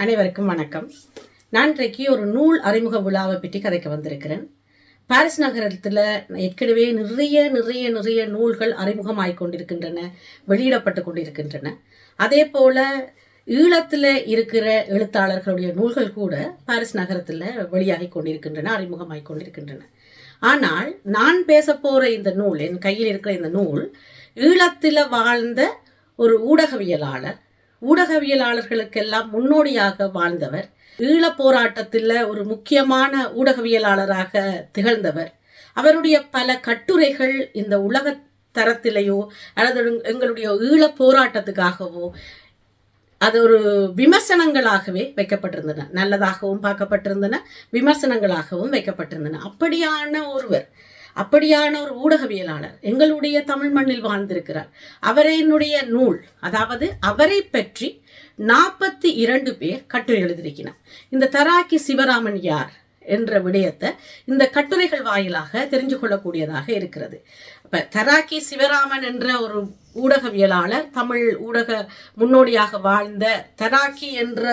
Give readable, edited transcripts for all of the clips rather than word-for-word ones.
அனைவருக்கும் வணக்கம். நான் இன்றைக்கு ஒரு நூல் அறிமுக விழாவை பற்றி கதைக்க வந்திருக்கிறேன். பாரிஸ் நகரத்தில் ஏற்கனவே நிறைய நூல்கள் அறிமுகமாகிக் கொண்டிருக்கின்றன, வெளியிடப்பட்டு கொண்டிருக்கின்றன. அதே போல ஈழத்தில் இருக்கிற எழுத்தாளர்களுடைய நூல்கள் கூட பாரிஸ் நகரத்தில் வெளியாகி கொண்டிருக்கின்றன, அறிமுகமாகிக் கொண்டிருக்கின்றன. ஆனால் நான் பேச போகிற இந்த நூல், என் கையில் இருக்கிற இந்த நூல், ஈழத்தில் வாழ்ந்த ஒரு ஊடகவியலாளர்களுக்கெல்லாம் முன்னோடியாக வாழ்ந்தவர், ஈழ போராட்டத்தில் ஒரு முக்கியமான ஊடகவியலாளராக திகழ்ந்தவர். அவருடைய பல கட்டுரைகள் இந்த உலக தரத்திலேயோ அல்லது எங்களுடைய ஈழ போராட்டத்துக்காகவோ அது ஒரு விமர்சனங்களாகவே வைக்கப்பட்டிருந்தன, நல்லதாகவும் பார்க்கப்பட்டிருந்தன, விமர்சனங்களாகவும் வைக்கப்பட்டிருந்தன. அப்படியான ஒரு ஊடகவியலாளர் எங்களுடைய தமிழ் மண்ணில் வாழ்ந்திருக்கிறார். அவரையினுடைய நூல், அதாவது அவரை பற்றி 42 பேர் கட்டுரை எழுதியிருக்கிறார். இந்த தராக்கி சிவராமன் யார் என்ற விடயத்தை இந்த கட்டுரைகள் வாயிலாக தெரிஞ்சு கொள்ளக்கூடியதாக இருக்கிறது. இப்ப தராக்கி சிவராமன் என்ற ஒரு ஊடகவியலாளர், தமிழ் ஊடக முன்னோடியாக வாழ்ந்த, தராக்கி என்ற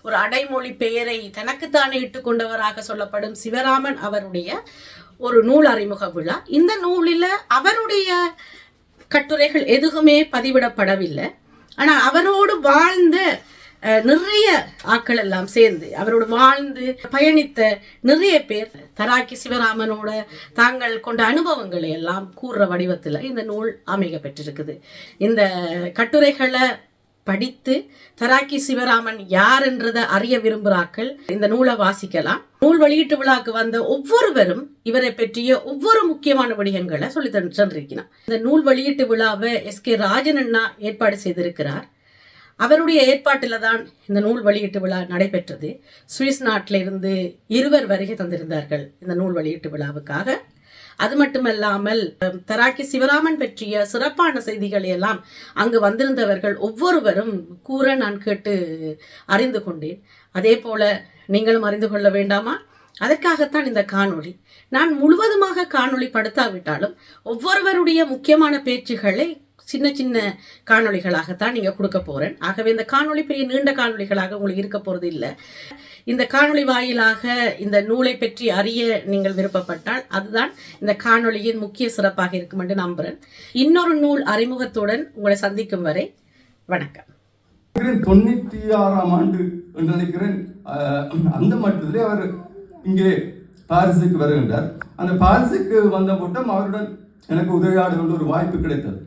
ஒரு அடைமொழி பெயரை தனக்குத்தானே இட்டுக்கொண்டவராக சொல்லப்படும் சிவராமன் அவருடைய ஒரு நூல் அறிமுக விழா. இந்த நூலில் அவருடைய கட்டுரைகள் எதுவுமே பதிவிடப்படவில்லை. ஆனால் அவரோடு வாழ்ந்த நிறைய ஆட்கள் எல்லாம் சேர்ந்து, அவரோடு வாழ்ந்து பயணித்த நிறைய பேர் தராக்கி சிவராமனோட தாங்கள் கொண்ட அனுபவங்களை எல்லாம் கூறுற வடிவத்தில் இந்த நூல் அமைக பெற்றிருக்குது. இந்த கட்டுரைகளை படித்து தராக்கி சிவராமன் யார் என்றதை அறிய விரும்புகிறார்கள் இந்த நூலை வாசிக்கலாம். நூல் வெளியீட்டு விழாக்கு வந்த ஒவ்வொருவரும் இவரை பற்றிய ஒவ்வொரு முக்கியமான விடயங்களை சொல்லி சென்றிருக்கிறார். இந்த நூல் வெளியீட்டு விழாவை எஸ்.கே. ராஜன் அண்ணா ஏற்பாடு செய்திருக்கிறார். அவருடைய ஏற்பாட்டில் தான் இந்த நூல் வெளியீட்டு விழா நடைபெற்றது. சுவிஸ் நாட்டிலிருந்து 2 வருகை தந்திருந்தார்கள் இந்த நூல் வெளியீட்டு விழாவுக்காக. அது மட்டுமல்லாமல் தராக்கி சிவராமன் பற்றிய சிறப்பான செய்திகளை எல்லாம் அங்கு வந்திருந்தவர்கள் ஒவ்வொருவரும் கூற நான் கேட்டு அறிந்து கொண்டேன். அதே போல நீங்களும் அறிந்து கொள்ள வேண்டாமா? அதற்காகத்தான் இந்த காணொளி. நான் முழுவதுமாக காணொளி படுத்தாவிட்டாலும் ஒவ்வொருவருடைய முக்கியமான பேச்சுகளை சின்ன காணொளிகளாகத்தான் நீங்கள் கொடுக்க போகிறேன். ஆகவே இந்த காணொளி பெரிய நீண்ட காணொளிகளாக உங்களுக்கு இருக்க போகிறது இல்லை. இந்த காணொளி வாயிலாக இந்த நூலை பற்றி அறிய நீங்கள் விருப்பப்பட்டால் அதுதான் இந்த காணொளியின் முக்கிய சிறப்பாக இருக்கும் என்று நம்புகிறேன். இன்னொரு நூல் அறிமுகத்துடன் உங்களை சந்திக்கும் வரை வணக்கம். 96ஆம் ஆண்டு என்று நினைக்கிறேன். அந்த மட்டத்திலே அவர் இங்கே பாரிஸுக்கு வருகின்றார். அந்த பாரிஸுக்கு வந்த மட்டும் அவருடன் எனக்கு உரையாடுகின்ற ஒரு வாய்ப்பு கிடைத்தது.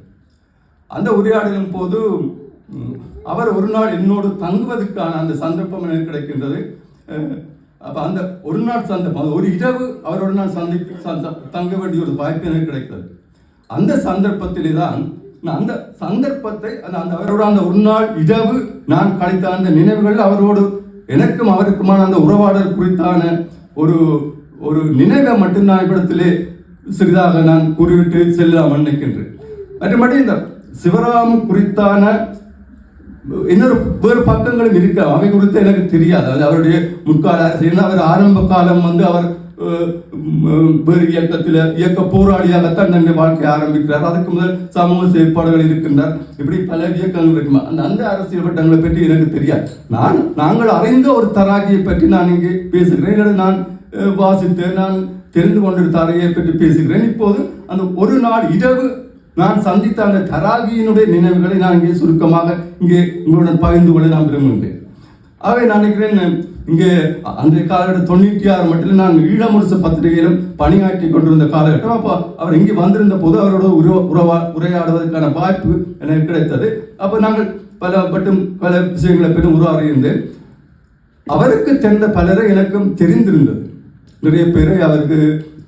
அந்த உரையாடலின் போது அவர் ஒரு நாள் என்னோடு தங்குவதற்கான அந்த சந்தர்ப்பம் எனக்கு கிடைக்கின்றது. அப்போ அந்த ஒரு நாள் சந்தர்ப்பம், ஒரு இரவு அவரோடு நான் தங்க வேண்டிய ஒரு வாய்ப்பு எனக்கு கிடைத்தது. அந்த சந்தர்ப்பத்திலே தான் அந்த சந்தர்ப்பத்தை அவரோட அந்த ஒரு நாள் இரவு நான் கழித்த அந்த நினைவுகள், அவரோடு எனக்கும் அவருக்குமான அந்த உறவாடல் குறித்தான ஒரு நினைவை மட்டும் நான் இவ்விடத்திலே சிறிதாக நான் கூறிவிட்டு செல்லாமல் நினைக்கின்றேன். மற்றபடி இந்த சிவராமன் குறித்தான இன்னொரு வேறு பக்கங்களும் இருக்க, அவை குறித்து எனக்கு தெரியாது. அது அவருடைய முற்கால, அவர் ஆரம்ப காலம் அவர் வேறு இயக்க போராளியாகத்தான் தன்னுடைய வாழ்க்கையை ஆரம்பிக்கிறார். அதுக்கு முதல் சமூக செயற்பாடுகள் இருக்கின்றார். இப்படி பல இயக்கங்கள் இருக்குமா. அந்த அரசியல் வட்டங்களை பற்றி எனக்கு தெரியாது. நாங்கள் அறிந்த ஒரு தராகியை பற்றி நான் இங்கே பேசுகிறேன். நான் வாசித்து நான் தெரிந்து கொண்டிருந்த தராகியை பற்றி பேசுகிறேன். இப்போது அந்த ஒரு நாள் இரவு நான் சந்தித்த அந்த தராகியினுடைய நினைவுகளை நான் இங்கே சுருக்கமாக இங்கே உங்களுடன் பகிர்ந்து கொள்ள நான் விரும்புகின்றேன். ஆகவே நான் நினைக்கிறேன், இங்கே அந்த காலகட்டம் 96 மட்டும் நான் ஈழமுரசு பத்திரிகையிலும் பணியாற்றி கொண்டிருந்த காலகட்டம். அப்போ அவர் இங்கே வந்திருந்த போது அவரோட உரையாடுவதற்கான வாய்ப்பு எனக்கு கிடைத்தது. அப்போ நாங்கள் பல விஷயங்களை பெரும் உருவாகியிருந்தேன். அவருக்கு தெரிந்த பலரை எனக்கும் தெரிந்திருந்தது. நிறைய பேரை அவருக்கு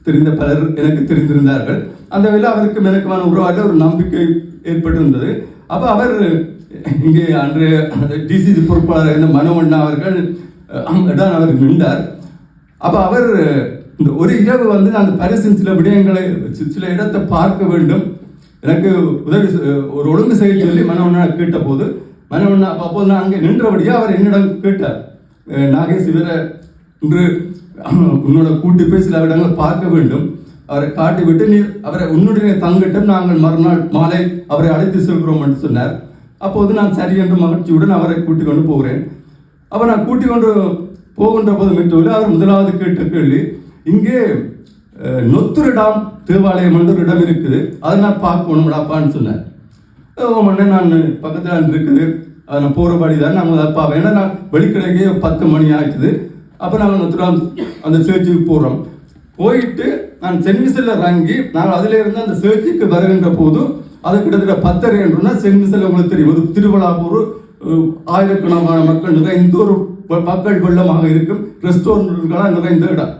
தெரிந்த பலர் எனக்கு தெரிந்திருந்தார்கள். அந்த வேலை அவருக்கு எனக்குமான உருவாக ஒரு நம்பிக்கை ஏற்பட்டிருந்தது. அப்போ அவர் இங்கே அன்றைய டிசிசி பொறுப்பாளர் இருந்த மனோவண்ணா அவர்கள் தான் அவர் நின்றார். அப்போ அவர் இந்த ஒரு இரவு அந்த பரிசின் சில விடயங்களை, சில இடத்தை பார்க்க வேண்டும், எனக்கு உதவி ஒரு ஒழுங்கு செய்ய சொல்லி மனோவண்ணா கேட்ட போது, மனோவண்ணா அப்போது நான் அங்கே நின்றபடியாக அவர் என்னிடம் கேட்டார், நாகேஷ் இவரை இன்று உன்னோட கூட்டி போய் சில இடங்களை பார்க்க வேண்டும், அவரை காட்டிவிட்டு நீ அவரை உன்னுடைய தங்கிட்டம் நாங்கள் மறுநாள் மாலை அவரை அழைத்து செல்கிறோம் என்று சொன்னார். அப்போது நான் சரி என்று மகிழ்ச்சியுடன் அவரை கூட்டிக் கொண்டு போகிறேன். அப்போ நான் கூட்டி கொண்டு போகின்ற போது மெட்ரோவில் அவர் முதலாவது கேட்ட கேள்வி, இங்கே நொத்துரிடாம் தேவாலயம் என்று ஒரு இடம் இருக்குது, அதை நான் பார்க்கணும்டாப்பான்னு சொன்னேன். உடனே நான் பக்கத்தில் இருக்குது, அதை நான் போகிற படி தான் நாங்கள் அதை பார்ப்பேன். ஏன்னா நான் வெளிக்கிழக்கே 10 மணி ஆயிடுது. அப்போ நாங்கள் நொத்துராம் அந்த சேர்ச்சுக்கு போகிறோம். போயிட்டு நான் சென்ட் மிசலில் இறங்கி நாங்கள் அதில் இருந்து அந்த சேர்ச்சுக்கு வருகின்ற போது அது கிட்டத்தட்ட 10:30 சென்ட் மிசல் உங்களுக்கு தெரியும், ஒரு திருவிழா, ஒரு ஆயிரக்கணக்கான மக்கள் நிறைந்த ஒரு மக்கள் வெள்ளமாக இருக்கும், ரெஸ்டாரண்ட்களாக நிறைந்த இடம்.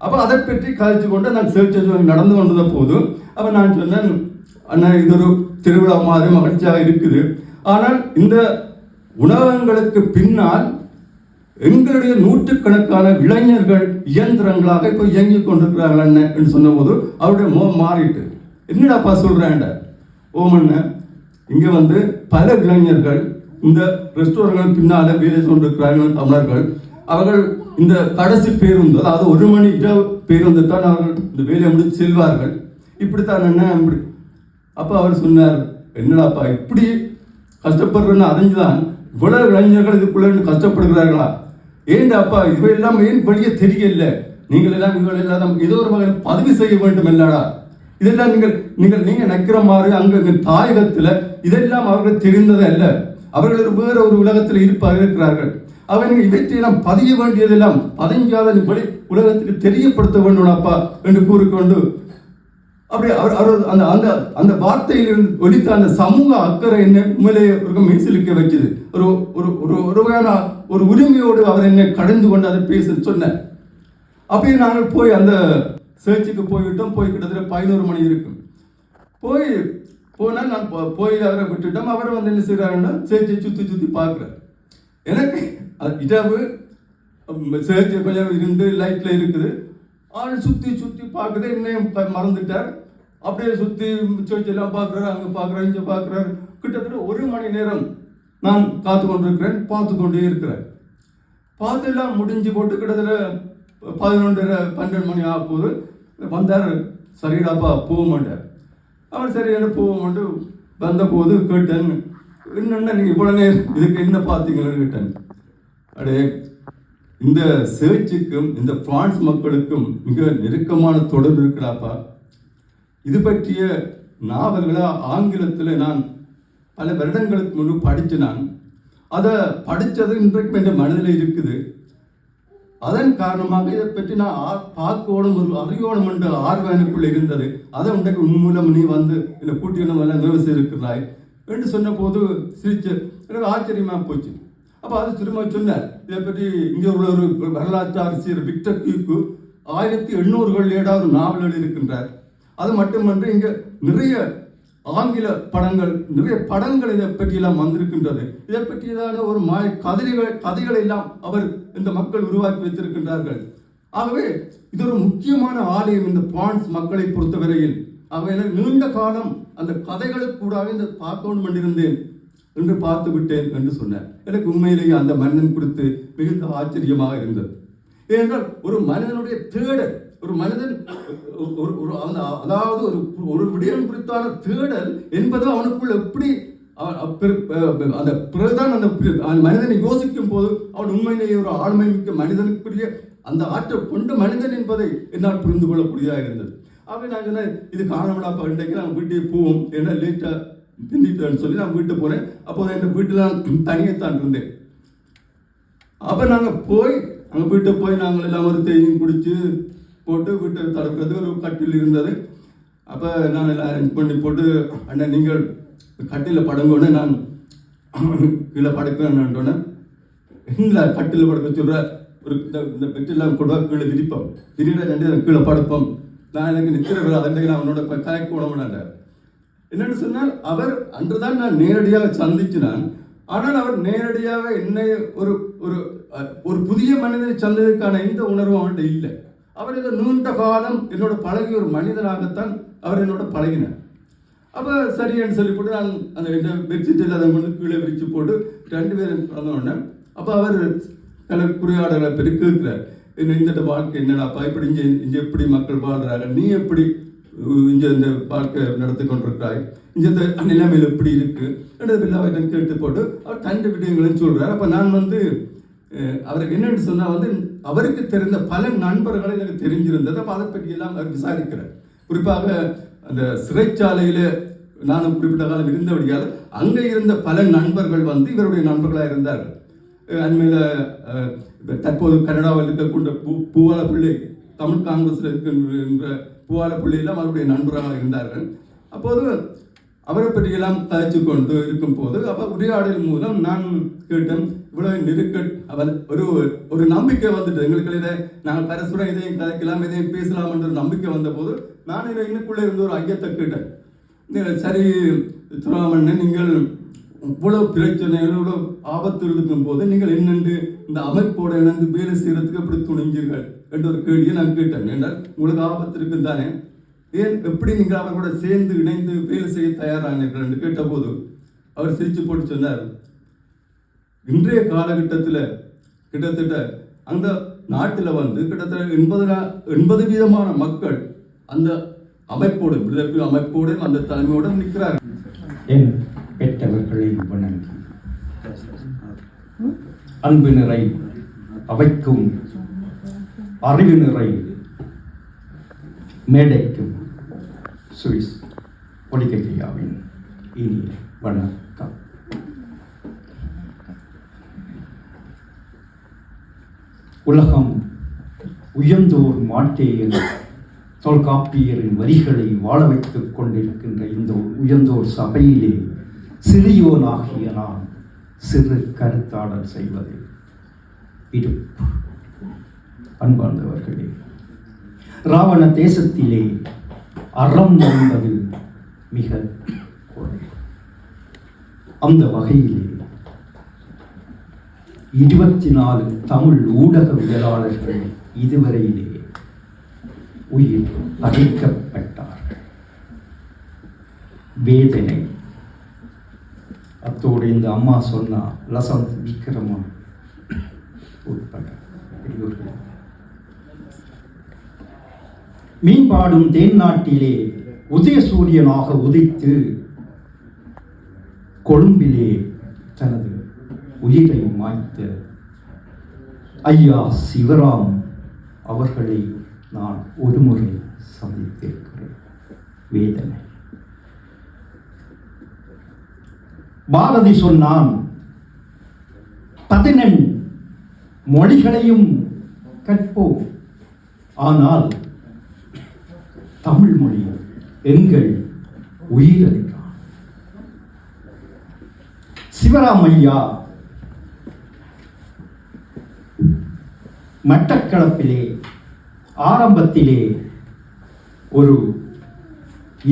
அப்போ அதை பற்றி கழிச்சு கொண்டு நான் சேர்ச்சை நடந்து கொண்டத போது அப்போ நான் சொன்னேன், அண்ணா இது ஒரு திருவிழா மாதிரி மகிழ்ச்சியாக இருக்குது, ஆனால் இந்த உணவகங்களுக்கு பின்னால் எங்களுடைய நூற்றுக்கணக்கான இளைஞர்கள் இயந்திரங்களாக இப்போ இயங்கிக் கொண்டிருக்கிறார்கள் அண்ணன் என்று சொன்ன போது அவருடைய முகம் மாறிட்டு, என்னடாப்பா சொல்கிறேன், ஓமண்ண இங்கே வந்து பல இளைஞர்கள் இந்த ரெஸ்டாரண்ட்கள் பின்னால் வேலை கொண்டிருக்கிறார்கள் தமிழர்கள். அவர்கள் இந்த கடைசி பேருந்து, அதாவது 1 மணி இரவு பேருந்து தான் அவர்கள் இந்த வேலையை முடித்து செல்வார்கள். இப்படித்தான் என்ன இப்படி. அப்போ அவர் சொன்னார், என்னடாப்பா இப்படி கஷ்டப்படுறேன்னு அறிஞ்சுதான் இவ்வளவு இளைஞர்கள் இதுக்குள்ள கஷ்டப்படுகிறார்களா, ஏண்டாப்பா இவையெல்லாம் ஏன் வெளியே தெரியல, நீங்கள் எல்லாம் இவங்களெல்லாம் ஏதோ ஒரு வகையில் பதிவு செய்ய வேண்டும் இல்லடா, இதெல்லாம் நீங்கள் நினைக்கிற மாதிரி அங்கே தாயகத்தில் இதெல்லாம் அவர்கள் தெரிந்ததே அல்ல, அவர்கள் வேற ஒரு உலகத்தில் இருக்கிறார்கள். அவங்க இவற்றையெல்லாம் பதிய வேண்டியதெல்லாம் பதிஞ்சாத படி உலகத்துக்கு தெரியப்படுத்த வேண்டும்ப்பா என்று கூறிக்கொண்டு அப்படி அவர் அந்த அந்த அந்த வார்த்தையிலிருந்து ஒலித்த அந்த சமூக அக்கறை என்னை உண்மையிலே ஒரு மெய்சிலிக்க வச்சது. ஒரு ஒரு ஒரு வகையான ஒரு உரிமையோடு அவர் என்னை கடந்து கொண்டு அதை பேச சொன்னார். அப்படியே நாங்கள் போய் அந்த சேர்ச்சுக்கு போய்விட்டோம். போய் கிட்டத்தட்ட 11 மணி இருக்கும். போனால் நான் போய் அவரை விட்டுட்டோம். அவர் வந்து என்ன செய்கிறாருன்னா சேர்ச்சை சுற்றி பார்க்குறார். எனக்கு இரவு சேர்ச்சை கொஞ்சம் இருந்து லைட்டில் இருக்குது, ஆள் சுற்றி பார்க்குது, என்னையும் மறந்துட்டார். அப்படியே சுற்றி சேர்ச்செல்லாம் பார்க்குறாரு, அங்கே பார்க்குறாரு, இங்கே பார்க்குறாரு. கிட்டத்தட்ட 1 மணி நேரம் நான் காத்து கொண்டிருக்கிறேன், பார்த்து கொண்டே இருக்கிறேன். பார்த்து எல்லாம் முடிஞ்சு போட்டு கிட்டத்தட்ட 11:30-12 மணி ஆகும்போது வந்தார். சரிடாப்பா போக மாட்டார். அவர் சரியான போக மாட்டேன். வந்தபோது கேட்டேன், என்னென்ன நீங்கள் இவ்வளோ நேரம் இதுக்கு என்ன பார்த்தீங்கன்னு கேட்டேன். அடே இந்த சேர்ச்சுக்கும் இந்த பிரான்ஸ் மக்களுக்கும் மிக நெருக்கமான தொடர்பு இருக்கிறாப்பா. இது பற்றிய நாவல்களை ஆங்கிலத்தில் நான் பல வருடங்களுக்கு முன்பு படித்து நான் அதை படித்தது இன்றைக்கும் என் மனதில் இருக்குது. அதன் காரணமாக இதை பற்றி நான் பார்க்கணும், ஒரு அறியோணம் என்று ஆர்வம் எனக்குள்ள இருந்தது. அதை உண்டைக்கு உன் மூலம் நீ வந்து என்னை கூட்டியணும் எல்லாம் நிறைவு செய்திருக்கிறாய் என்று சொன்ன போது சிரிச்சு எனக்கு ஆச்சரியமாக போச்சு. அப்போ அது திரும்ப சொன்னார். இதை பற்றி இங்கே உள்ள ஒரு வரலாற்று ஆசிரியர் விக்டர் ஹியூகோ 1800களில் ஒரு நாவல் எழுதியிருக்கின்றார். அது மட்டுமன்று இங்கே நிறைய ஆங்கில படங்கள், நிறைய படங்கள் இதை பற்றியெல்லாம் வந்திருக்கின்றது. இதை பற்றியதான ஒரு கதைகளை எல்லாம் அவர் இந்த மக்கள் உருவாக்கி வைத்திருக்கின்றார்கள். ஆகவே இது ஒரு முக்கியமான ஆலயம் இந்த பிரான்ஸ் மக்களை பொறுத்தவரையில். ஆகவே எனக்கு நீண்ட காலம் அந்த கதைகளுக்கு கூட இந்த பார்க்கணும் பண்ணியிருந்தேன் என்று பார்த்து விட்டேன் என்று சொன்னார். எனக்கு உண்மையிலேயே அந்த மனிதன் குறித்து மிகுந்த ஆச்சரியமாக இருந்தது. ஏனென்றால் ஒரு மனிதனுடைய தேடல், ஒரு மனிதன் அதாவது ஒரு விடயம் குறித்தான தேடல் என்பது அவனுக்குள்ள எப்படி அந்த பிறகுதான் அந்த மனிதனை யோசிக்கும் போது அவன் உண்மையிலேயே ஒரு ஆளுமை மிக்க மனிதனுக்குரிய அந்த ஆற்றல் கொண்ட மனிதன் என்பதை என்னால் புரிந்து கொள்ளக்கூடியதாக இருந்தது. அப்படி நான் சொன்னேன், இது காரணப்படாப்பா, இன்றைக்கு நான் வீட்டுக்கு போவோம், ஏன்னா லேட்டாக பிந்திட்டேன்னு சொல்லி நான் வீட்டு போனேன். அப்போது என் வீட்டில் நான் தனியத்தான் இருந்தேன். அப்போ நாங்கள் போய் அங்கே வீட்டை போய் நாங்கள் எல்லாம் ஒரு தேயும் குடித்து போட்டு வீட்டை தடுக்கிறதுக்கு ஒரு கட்டில் இருந்தது. அப்போ நான் எல்லாம் அரேஞ்ச் பண்ணி போட்டு, அண்ணன் நீங்கள் கட்டில் படுங்கோன்னு நான் கீழே படுக்கிறேன்னு இல்லை, கட்டில் படுக்க சொல்கிற ஒரு இந்த பெட்டெல்லாம் கூட கீழே விரிப்போம், திடீர்னு கீழே படுப்போம், நான் எனக்கு நிற்கிற அதன்றைக்கு நான் அவனோட கலைக்கு உணவுனார். என்னென்னு சொன்னால் அவர் அன்றுதான் நான் நேரடியாக சந்திச்சினான். ஆனால் அவர் நேரடியாக என்னை ஒரு ஒரு புதிய மனிதனை சந்ததுக்கான எந்த உணர்வும் அவன்கிட்ட இல்லை. அவர் இதை நீண்ட காலம் என்னோட பழகிய ஒரு மனிதனாகத்தான் அவர் என்னோட பழகினார். அப்போ சரின்னு சொல்லி போட்டு நான் அந்த பெட்ஷீட்டில் அதை கொண்டு கீழே விரித்து போட்டு 2 பேரும் வந்தோடனே அப்போ அவர் சில குறியாடலை பற்றி கேட்குறார். இந்த வாழ்க்கை என்னடாப்பா, இப்படி இங்கே எப்படி மக்கள் வாழ்கிறாங்க, நீ எப்படி இங்கே இந்த வாழ்க்கை நடத்தி கொண்டிருக்கிறாய், இந்த நிலைமையில் எப்படி இருக்குது என்றது எல்லாத்தையும் கேட்டு போட்டு அவர் 2 விடயங்களையும் சொல்கிறார். அப்போ நான் வந்து அவருக்கு என்னென்னு சொன்னால் வந்து அவருக்கு தெரிந்த பல நண்பர்களை எனக்கு தெரிஞ்சிருந்தது. அப்போ அதை பற்றியெல்லாம் அவர் விசாரிக்கிறார். குறிப்பாக அந்த சிறைச்சாலையில் நானும் குறிப்பிட்ட காலம் இருந்தபடியால் அங்கே இருந்த பல நண்பர்கள் வந்து இவருடைய நண்பர்களாக இருந்தார்கள். அண்மையில் தற்போது கனடாவில் இருக்கக்கூடிய பூவால பிள்ளை, தமிழ் காங்கிரஸில் இருக்கின்ற பூவால பிள்ளையெல்லாம் அவருடைய நண்பர்களாக இருந்தார்கள். அப்போது அவரை பற்றியெல்லாம் கதைச்சு கொண்டு இருக்கும் போது அப்போ உரையாடல் மூலம் நான் கேட்டேன், இவ்வளவு அவர் ஒரு நம்பிக்கை வந்துட்டு எங்களுக்கு இதை நாங்கள் பரஸ்பரம் இதையும் கதைக்கலாம், இதையும் பேசலாம் என்ற நம்பிக்கை வந்த போது நான் இதை இன்னுக்குள்ளே இருந்து ஒரு ஐயத்தை கேட்டேன். சரி துராமண்ணன், நீங்கள் இவ்வளவு பிரச்சனை இவ்வளவு ஆபத்து இருக்கும் போது நீங்கள் என்னென்று இந்த அமைப்போட இணைந்து வேலை செய்யறதுக்கு எப்படி துணிஞ்சீர்கள் என்ற ஒரு கேள்வியை நான் கேட்டேன். என்றால் உங்களுக்கு ஆபத்து இருக்குன்னு தானே, ஏன் எப்படி நீங்கள் அவர்களோட சேர்ந்து இணைந்து வேலை செய்ய தயாரானீர்கள் என்று கேட்டபோது அவர் சிரிச்சு போட்டு சொன்னார், இன்றைய காலகட்டத்தில் கிட்டத்தட்ட அந்த நாட்டில் வந்து கிட்டத்தட்ட 80% மக்கள் அந்த அமைப்போடு, விடுதலை அமைப்போடு அந்த தலைமையோடு நிற்கிறார்கள். என் பெற்றவர்களை வணங்கி அன்பு நிறை அவைக்கும் அறிவு நிறை மேடைக்கும் சுவிஸ் ஒலிகேயாவின் இனிய வணக்கம். உலகம் உயர்ந்தோர் மாட்டே என தொல்காப்பியரின் வரிகளை வாழ வைத்துக் கொண்டிருக்கின்ற இந்த உயர்ந்தோர் சபையிலே சிறியோனாகிய நான் சிறு கருத்தாடல் செய்வதில் இருப்பு. அன்பார்ந்தவர்களே, ராவண தேசத்திலே அறம் என்பது மிக குறைவு. அந்த வகையிலே 24 தமிழ் ஊடகவியலாளர்கள் இதுவரையிலே உயிர் அழைக்கப்பட்டார்கள். வேதனை. அத்தோடு இந்த அம்மா சொன்னா லசந்த் விக்ரமா உட்பட மீன்பாடும் தேன்நாட்டிலே உதயசூரியனாக உதித்து கொழும்பிலே தனது உயிரை மாய்த்த ஐயா சிவராம் அவர்களை நான் ஒருமுறை சந்தித்திருக்கிறேன். வேதனை. பாரதி சொன்னான், 14 மொழிகளையும் கற்போம், ஆனால் தமிழ் மொழி எங்கள் உயிர் என்றான். சிவராமையா மட்டக்களப்பிலே ஆரம்பத்திலே ஒரு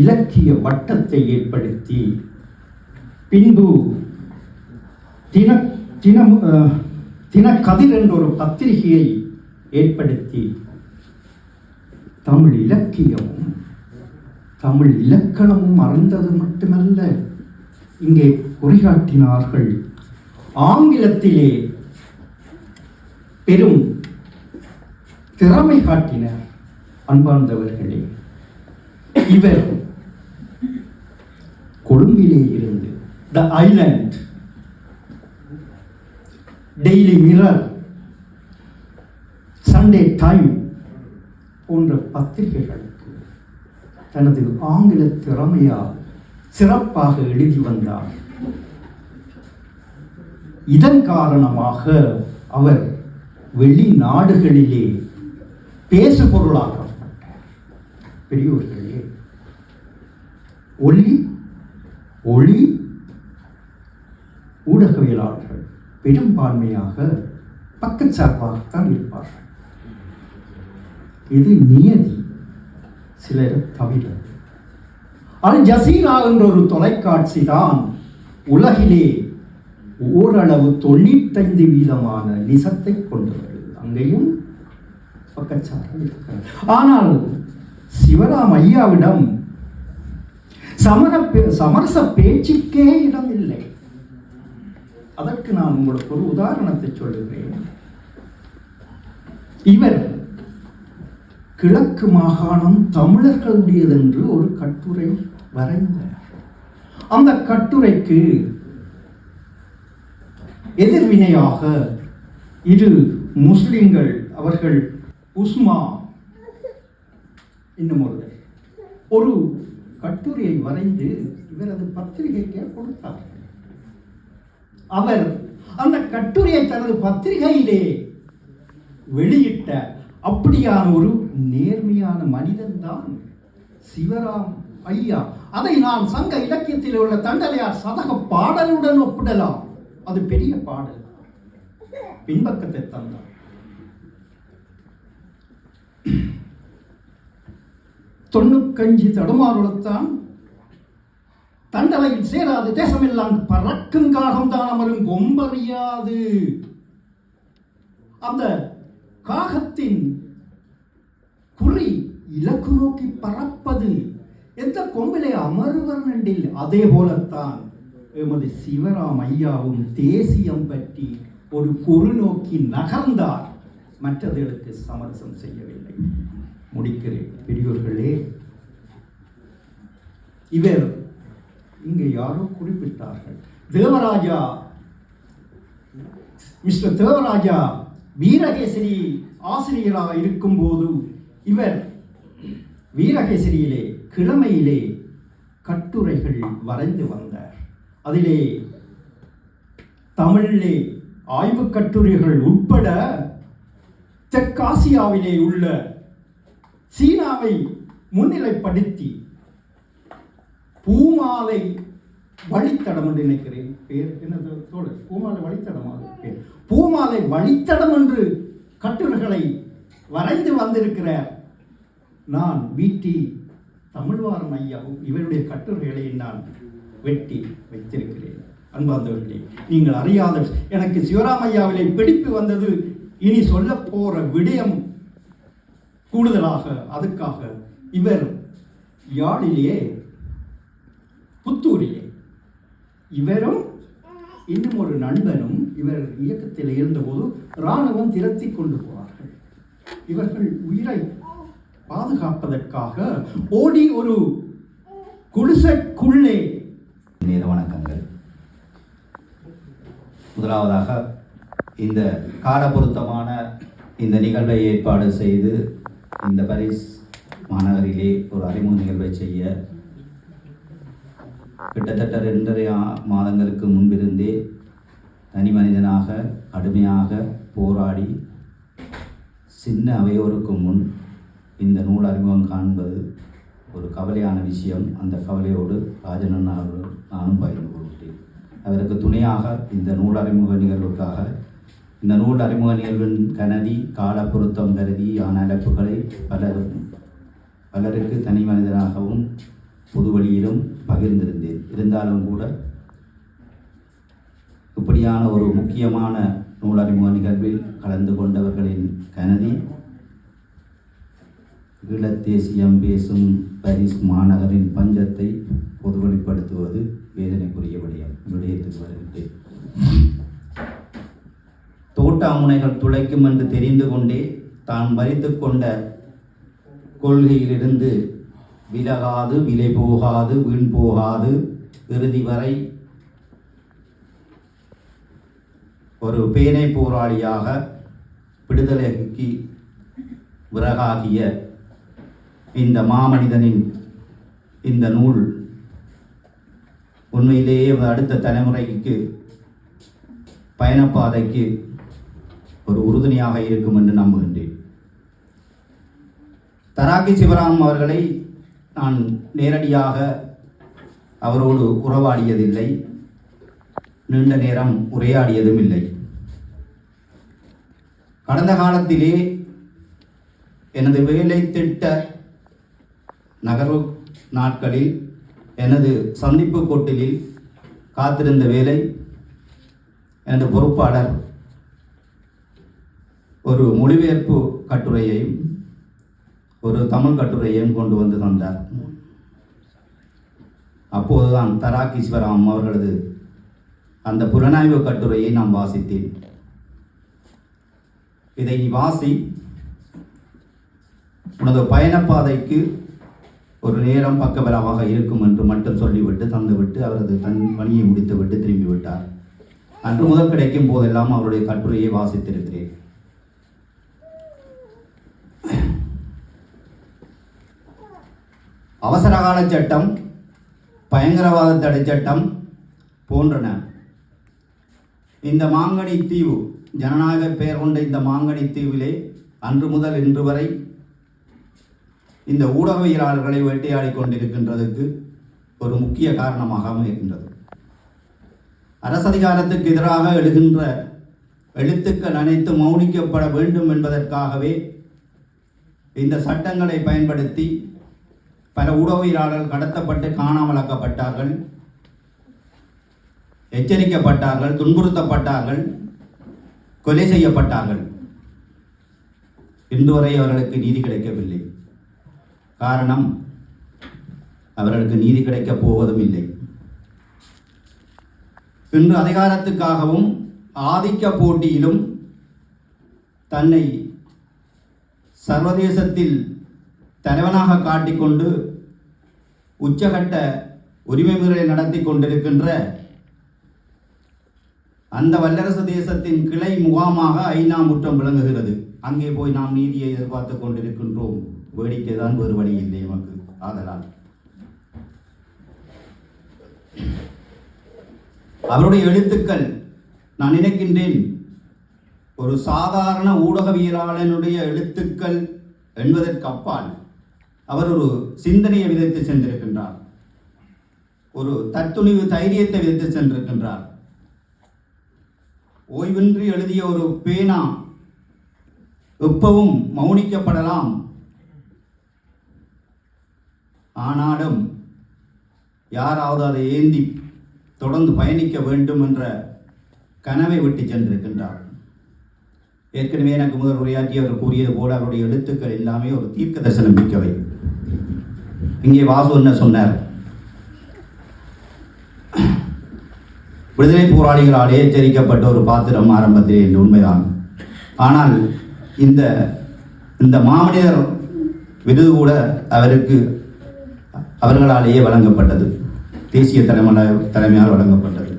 இலக்கிய வட்டத்தை ஏற்படுத்தி பின்பு தினக்கதிர் என்ற ஒரு பத்திரிகையை ஏற்படுத்தி தமிழ் இலக்கியமும் தமிழ் இலக்கணமும் அறிந்தது மட்டுமல்ல, இங்கே குறிகாட்டினார்கள். ஆங்கிலத்திலே பெரும் திறமை காட்டினார். அன்பார்ந்தவர்களே, இவர் கொழும்பிலே இருந்து த Island, daily mirror, Sunday time போன்ற பத்திரிகைகளுக்கு தனது ஆங்கில திறமையால் சிறப்பாக எழுதி வந்தார். இதன் காரணமாக அவர் வெளிநாடுகளிலே பேசுபொருளாக்கப்பட்டார். பெரியோர்களே, ஒளி ஊடகவியலாளர்கள் பெரும்பான்மையாக பக்கச்சார்பாகத்தான் இருப்பார்கள். இது நியதி, சிலர் தவிர. அல் ஜசீரா என்ற ஒரு தொலைக்காட்சி தான் உலகிலே ஓரளவு 95% நிசத்தை கொண்டவர்கள். அங்கேயும் பக்கச்சார்பு இருக்கிறது. ஆனால் சிவராம் ஐயாவிடம் சமரச பேச்சுக்கே இடமில்லை. அதற்கு நான் உங்களுக்கு ஒரு உதாரணத்தை சொல்லுகிறேன். இவர் கிழக்கு மாகாணம் தமிழர்களுடையது என்று ஒரு கட்டுரை வரைந்தார். அந்த கட்டுரைக்கு எதிர்வினையாக இரு முஸ்லிம்கள் அவர்கள் உஸ்மா இன்னும் ஒரு கட்டுரையை வரைந்து இவரது பத்திரிகைக்கு கொடுத்தார்கள். அவர் அந்த கட்டுரையை தனது பத்திரிகையிலே வெளியிட்ட அப்படியான ஒரு நேர்மையான மனிதன்தான் சிவராம் ஐயா. அதை நான் சங்க இலக்கியத்தில் உள்ள தண்டலையார் சதக பாடலுடன் ஒப்பிடலாம். அது பெரிய பாடல். பின்பக்கத்தை தந்தார். தொண்ணூக்கஞ்சி தடுமாறுளத்தான் தண்டலையில் சேராது தேசமெல்லாம் பறக்கும் காகம்தான் அமரும் கொம்பறியாது. அந்த காகத்தின் குறி இலக்கு நோக்கி பறப்பது, எந்த கொம்பிலே அமருவர் நண்டில். அதே போலத்தான் எமது சிவராம் ஐயாவும் தேசியம் பற்றி ஒரு குறி நோக்கி நகர்ந்தார், மற்றவர்களுக்கு சமரசம் செய்யவில்லை. முடிக்கிறேன் பெரியோர்களே. இவர் இங்கே யாரோ குறிப்பிட்டார்கள், தேவராஜா, மிஸ்டர் தேவராஜா வீரகேசரி ஆசிரியராக இருக்கும்போது இவர் வீரகேசரியிலே கிழமையிலே கட்டுரைகள் வரைந்து வந்தார். அதிலே தமிழிலே ஆய்வு கட்டுரைகள் உட்பட தெற்காசியாவிலே உள்ள சீனாவை முன்னிலைப்படுத்தி பூமாலை வழித்தடம் என்று நினைக்கிறேன் பேர் என்ன தோழர், பூமாலை வழித்தடமாக பேர், பூமாலை வழித்தடம் என்று கட்டுரைகளை வரைந்து வந்திருக்கிறார். நான் வீட்டி தமிழ்வாரன் ஐயாவும் இவருடைய கட்டுரைகளை நான் வெட்டி வைத்திருக்கிறேன். அன்பார்ந்தவர்களே, நீங்கள் அறியாத எனக்கு சிவராமையாவிலே பிடிப்பு வந்தது. இனி சொல்ல போற விடயம் கூடுதலாக அதுக்காக இவர் யாழிலே புத்தூரிலே இவரும் இன்னும் ஒரு நண்பனும் இவர் இயக்கத்தில் இருந்தபோது இராணுவம் திரத்தி கொண்டு போவார்கள். இவர்கள் உயிரை பாதுகாப்பதற்காக ஓடி ஒரு குடிசைக்குள்ளே. நேர வணக்கங்கள். முதலாவதாக இந்த காலப்பொருத்தமான இந்த நிகழ்வை ஏற்பாடு செய்து இந்த பாரிஸ் மாநகரிலே ஒரு அறிமுக நிகழ்வை செய்ய கிட்டத்தட்ட 2.5 மாதங்களுக்கு முன்பிருந்தே தனி மனிதனாக கடுமையாக போராடி சின்ன அவையோருக்கு முன் இந்த நூல் அறிமுகம் காண்பது ஒரு கவலையான விஷயம். அந்த கவலையோடு ராஜனன் அவர்கள் நானும் பகிர்ந்து கொள்கிறேன். அவருக்கு துணையாக இந்த நூல் அறிமுக நிகழ்வுக்காக இந்த நூல் அறிமுக நிகழ்வின் கனதி கால பொருத்தம் கருதி ஆன அழைப்புகளை பலருக்கு தனி மனிதனாகவும் பொது வழியிலும் பகிர்ந்திருந்தேன். இருந்தாலும் கூட இப்படியான ஒரு முக்கியமான நூல் அறிமுக நிகழ்வில் கலந்து கொண்டவர்களின் கனதி ஈழத்தேசியம் பேசும் பாரிஸ் மாநகரின் பஞ்சத்தை பொதுவெளிப்படுத்துவது வேதனைக்குரிய விடயத்துக்கு வருகின்றேன். தோட்டாமுனைகள் துளைக்கும் என்று தெரிந்து கொண்டே தான் மறித்து கொண்ட கொள்கையிலிருந்து விலகாது, விலை போகாது, வீண் போகாது, இறுதி வரை ஒரு பேனை போராளியாக விடுதலைக்கு விறகாகிய இந்த மாமனிதனின் இந்த நூல் உண்மையிலேயே அடுத்த தலைமுறைக்கு பயணப்பாதைக்கு ஒரு உறுதுணையாக இருக்கும் என்று நம்புகின்றேன். தராக்கி சிவராம் அவர்களை நான் நேரடியாக அவரோடு உறவாடியதில்லை, நீண்ட நேரம் உரையாடியதும் இல்லை. கடந்த காலத்திலே எனது வேலை திட்ட நகர்வு நாட்களில் எனது சந்திப்பு கொட்டிலில் காத்திருந்த வேலை எனது பொறுப்பாளர் ஒரு மொழிபெயர்ப்பு கட்டுரையையும் ஒரு தமிழ் கட்டுரையையும் கொண்டு வந்து தந்தார். அப்போதுதான் தராக்கி சிவராம் அவர்களது அந்த புலனாய்வு கட்டுரையை நான் வாசித்தேன். இதை நீ வாசி, உனது பயணப்பாதைக்கு ஒரு நேரம் பக்கபலமாக இருக்கும் என்று மட்டும் சொல்லிவிட்டு தந்துவிட்டு அவரது தன் பணியை முடித்துவிட்டு திரும்பிவிட்டார். அன்று முதல் கிடைக்கும் போதெல்லாம் அவருடைய கட்டுரையை வாசித்திருக்கிறேன். அவசரகால சட்டம், பயங்கரவாத தடை சட்டம் போன்றன இந்த மாங்கனி தீவு, ஜனநாயக பெயர் கொண்ட இந்த மாங்கனி தீவிலே அன்று முதல் இன்று வரை இந்த ஊடகவியலாளர்களை வேட்டையாடி கொண்டிருக்கின்றதற்கு ஒரு முக்கிய காரணமாக அமைகின்றது. அரசதிகாரத்துக்கு எதிராக எழுகின்ற எழுத்துக்கள் அனைத்து மௌனிக்கப்பட வேண்டும் என்பதற்காகவே இந்த சட்டங்களை பயன்படுத்தி பல ஊடகவியலாளர்கள் கடத்தப்பட்டு காணாமலாக்கப்பட்டார்கள், எச்சரிக்கப்பட்டார்கள், துன்புறுத்தப்பட்டார்கள், கொலை செய்யப்பட்டார்கள். இன்று வரை அவர்களுக்கு நீதி கிடைக்கவில்லை. காரணம், அவர்களுக்கு நீதி கிடைக்கப் போவதும் இல்லை. இன்று அதிகாரத்துக்காகவும் ஆதிக்க போட்டியிலும் தன்னை சர்வதேசத்தில் தலைவனாக காட்டிக்கொண்டு உச்சகட்ட உரிமை மீறலை நடத்தி கொண்டிருக்கின்ற அந்த வல்லரசு தேசத்தின் கிளை முகாமாக ஐநா முற்றம் விளங்குகிறது. அங்கே போய் நாம் நீதியை எதிர்பார்த்து கொண்டிருக்கின்றோம். வேடிக்கை தான், வேறு வழி இல்லை நமக்கு. ஆதலால் அவருடைய எழுத்துக்கள், நான் நினைக்கின்றேன், ஒரு சாதாரண ஊடகவியலாளனுடைய எழுத்துக்கள் என்பதற்கு அப்பால் அவர் ஒரு சிந்தனையை விதைத்து சென்றிருக்கின்றார், ஒரு தத்துணிவு தைரியத்தை விதைத்து சென்றிருக்கின்றார். ஓய்வின்றி எழுதிய ஒரு பேனா எப்பவும் மௌனிக்கப்படலாம், ஆனாலும் யாராவது அதை ஏந்தி தொடர்ந்து பயணிக்க வேண்டும் என்ற கனவை விட்டு சென்றிருக்கின்றார். ஏற்கனவே எனக்கு முதல் உரையாற்றி அவர் கூறியது போல அவருடைய எழுத்துக்கள் எல்லாமே ஒரு தீர்க்க தரிசனம் மிக்கவை. இங்கே வாசு என்ன சொன்னார்? விடுதலை போராளிகளால் எச்சரிக்கப்பட்ட ஒரு பாத்திரம் ஆரம்பத்திலே என்று உண்மைதான். ஆனால் இந்த மாமனிதர் விருது கூட அவர்களாலேயே வழங்கப்பட்டது, தேசிய தலைமையால் வழங்கப்பட்டது.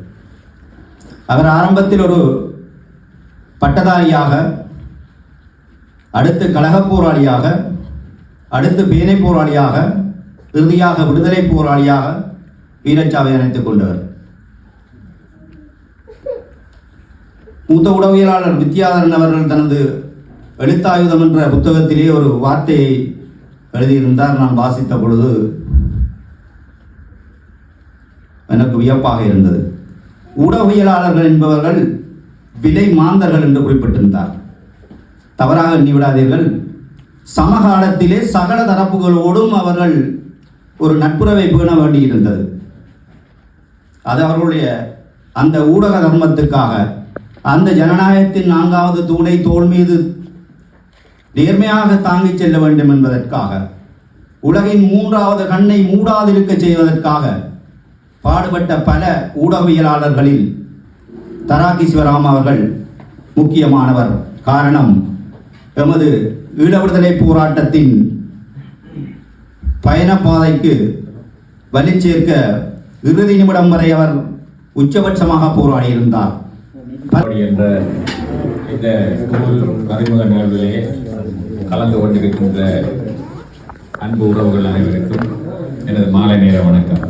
அவர் ஆரம்பத்தில் ஒரு பட்டதாரியாக, அடுத்து கழகப் போராளியாக, அடுத்து பேனை போராளியாக, இறுதியாக விடுதலை போராளியாக வீரச்சாவை அணைத்துக் கொண்டவர். மூத்த உளவியலாளர் வித்யாதரன் அவர்கள் தனது எழுத்தாயுதம் என்ற புத்தகத்திலே ஒரு வார்த்தையை எழுதியிருந்தார். நான் வாசித்த பொழுது எனக்கு வியப்பாக இருந்தது. ஊடகவியலாளர்கள் என்பவர்கள் விலை மாந்தர்கள் என்று குறிப்பிட்டிருந்தார். தவறாக எண்ணிவிடாதீர்கள். சமகாலத்திலே சகல தரப்புகளோடும் அவர்கள் ஒரு நட்புறவை பேண வேண்டியிருந்தது. அது அவர்களுடைய அந்த ஊடக தர்மத்துக்காக, அந்த ஜனநாயகத்தின் 4வது தூணை தோள் மீது நேர்மையாக தாங்கிச் செல்ல வேண்டும் என்பதற்காக, உலகின் 3வது கண்ணை மூடாதிருக்க செய்வதற்காக பாடுபட்ட பல ஊடகவியலாளர்களில் தராக்கி சிவராம் அவர்கள் முக்கியமானவர். காரணம், எமது ஈழ விடுதலை போராட்டத்தின் பயணப்பாதைக்கு வலி சேர்க்க இறுதி நிமிடம் வரை அவர் உச்சபட்சமாக போராடியிருந்தார். என்ற இந்த அறிமுக நிகழ்விலே கலந்து கொண்டிருக்கின்ற அன்பு உறவுகள் அனைவருக்கும் எனது மாலை நேர வணக்கம்.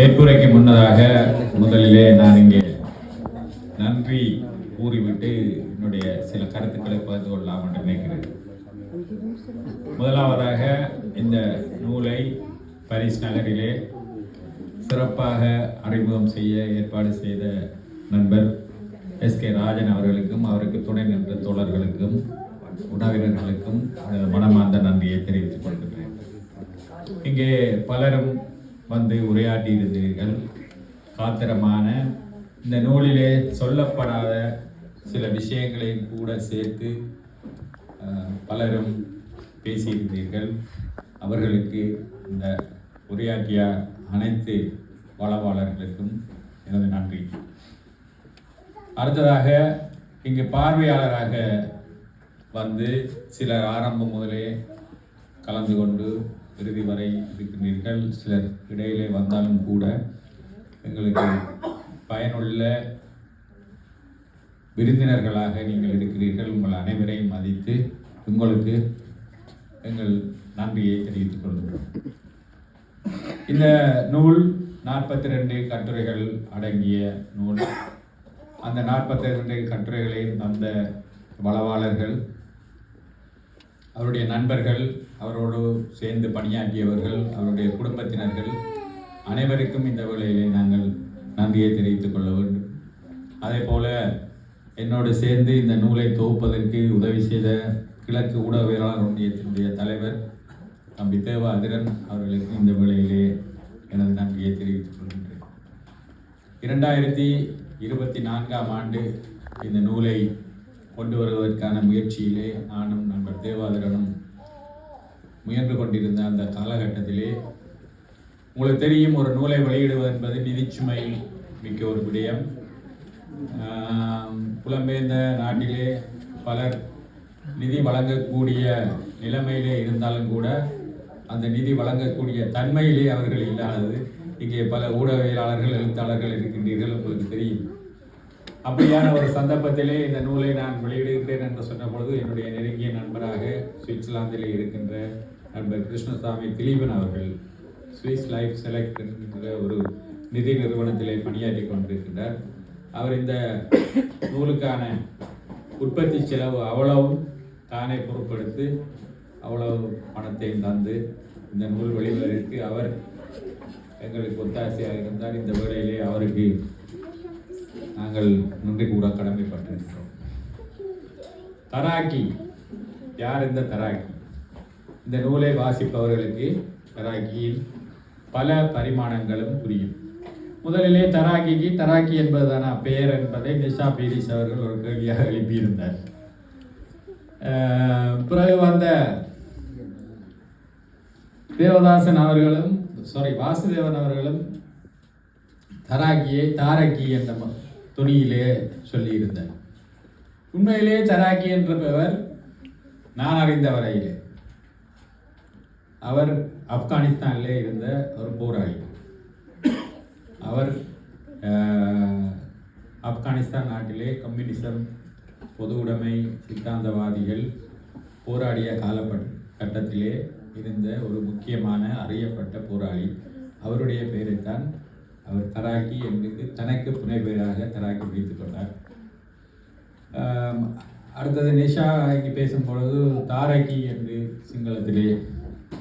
ஏற்புரைக்கு முன்னதாக முதலிலே நான் இங்கே நன்றி கூறிவிட்டு என்னுடைய சில கருத்துக்களை பகிர்ந்து கொள்ளலாம் என்று நினைக்கிறேன். முதலாவதாக இந்த நூலை பாரிஸ் நகரிலே சிறப்பாக அறிமுகம் செய்ய ஏற்பாடு செய்த நண்பர் எஸ்.கே. ராஜன் அவர்களுக்கும் அவருக்கு துணை நின்ற தோழர்களுக்கும் உணவினர்களுக்கும் மனமார்ந்த நன்றியை தெரிவித்துக் கொள்கிறேன். இங்கே பலரும் வந்து உரையாற்றி இருந்தீர்கள். காத்திரமான இந்த நூலிலே சொல்லப்படாத சில விஷயங்களையும் கூட சேர்த்து பலரும் பேசியிருந்தீர்கள். அவர்களுக்கு இந்த உரையாற்றிய அனைத்து வளவாளர்களுக்கும் எனது நன்றி. அடுத்ததாக இங்கு பார்வையாளராக வந்து சிலர் ஆரம்பம் முதலே கலந்து கொண்டு இறுதி வரை இருக்கின்றீர்கள். சிலர் இடையிலே வந்தாலும் கூட எங்களுக்கு பயனுள்ள விருந்தினர்களாக நீங்கள் இருக்கிறீர்கள். உங்கள் அனைவரையும் மதித்து உங்களுக்கு எங்கள் நன்றியை தெரிவித்துக் கொள்கிறோம். இந்த நூல் 42 கட்டுரைகள் அடங்கிய நூல். அந்த 42 கட்டுரைகளையும் தந்த வளவாளர்கள், அவருடைய நண்பர்கள், அவரோடு சேர்ந்து பணியாற்றியவர்கள், அவருடைய குடும்பத்தினர்கள் அனைவருக்கும் இந்த வேளையிலே நாங்கள் நன்றியை தெரிவித்துக் கொள்ள வேண்டும். அதே போல என்னோடு சேர்ந்து இந்த நூலை தொகுப்பதற்கு உதவி செய்த கிழக்கு ஊடகவியலாளர் ஒன்றியத்தினுடைய தலைவர் தம்பி தேவ அதிரன் அவர்களுக்கு இந்த வேளையிலே எனது நன்றியை தெரிவித்துக் கொள்கின்றேன். 2024ஆம் ஆண்டு இந்த நூலை கொண்டு வருவதற்கான முயற்சியிலே நானும் நண்பர் தேவாதிரனும் முயன்று கொண்டிருந்த அந்த காலகட்டத்திலே உங்களுக்கு தெரியும், ஒரு நூலை வெளியிடுவது என்பது நிதிச்சுமை மிக்க ஒரு விடயம். புலம்பெயர்ந்த நாட்டிலே பலர் நிதி வழங்கக்கூடிய நிலைமையிலே இருந்தாலும் கூட அந்த நிதி வழங்கக்கூடிய தன்மையிலே அவர்கள் இல்லாதது. இங்கே பல ஊடகவியலாளர்கள், எழுத்தாளர்கள் இருக்கின்றீர்கள், உங்களுக்கு தெரியும். அப்படியான ஒரு சந்தர்ப்பத்திலே இந்த நூலை நான் வெளியிடுகிறேன் என்று சொன்ன பொழுது என்னுடைய நெருங்கிய நண்பராக சுவிட்சர்லாந்திலே இருக்கின்ற நண்பர் கிருஷ்ணசாமி திலீபன் அவர்கள் சுவிஸ் லைஃப் செலக்ட் என்கின்ற ஒரு நிதி நிறுவனத்திலே பணியாற்றி கொண்டிருக்கின்றார். அவர் இந்த நூலுக்கான உற்பத்தி செலவு அவ்வளவும் தானே பொருட்படுத்தி அவ்வளவு பணத்தையும் தந்து இந்த நூல் வெளிவதற்கு அவர் எங்களுக்கு ஒத்தாசையாக இருந்தார். இந்த வேளையிலே அவருக்கு நாங்கள் நன்றி கூட கடமைப்பட்டிருக்கிறோம். தராக்கி யார்? இந்த தராக்கி, இந்த நூலை வாசிப்பவர்களுக்கு தராக்கியின் பல பரிமாணங்களும் புரியும். முதலிலே தராக்கி என்பதுதான பெயர் என்பதை நிஷா பீரிஸ் அவர்கள் ஒரு கேள்வியாக எழுப்பியிருந்தார். பிறகு வந்த வாசுதேவன் அவர்களும் தராக்கியை தாரக்கி என்ற துணியிலே சொல்லியிருந்தார். உண்மையிலே தராக்கி என்ற பெயர் நான் அறிந்த வரையிலே அவர் ஆப்கானிஸ்தானிலே இருந்த ஒரு போராளி. அவர் ஆப்கானிஸ்தான் நாட்டிலே கம்யூனிசம், பொது உடைமை சித்தாந்தவாதிகள் போராடிய காலகட்டத்திலே இருந்த ஒரு முக்கியமான அறியப்பட்ட போராளி. அவருடைய பெயரைத்தான் அவர் தராக்கி என்று தனக்கு புனை பெயராக தராக்கி வைத்துக் கொண்டார். அடுத்தது நிஷா இங்கு பேசும்பொழுது தாரக்கி என்று சிங்களத்திலே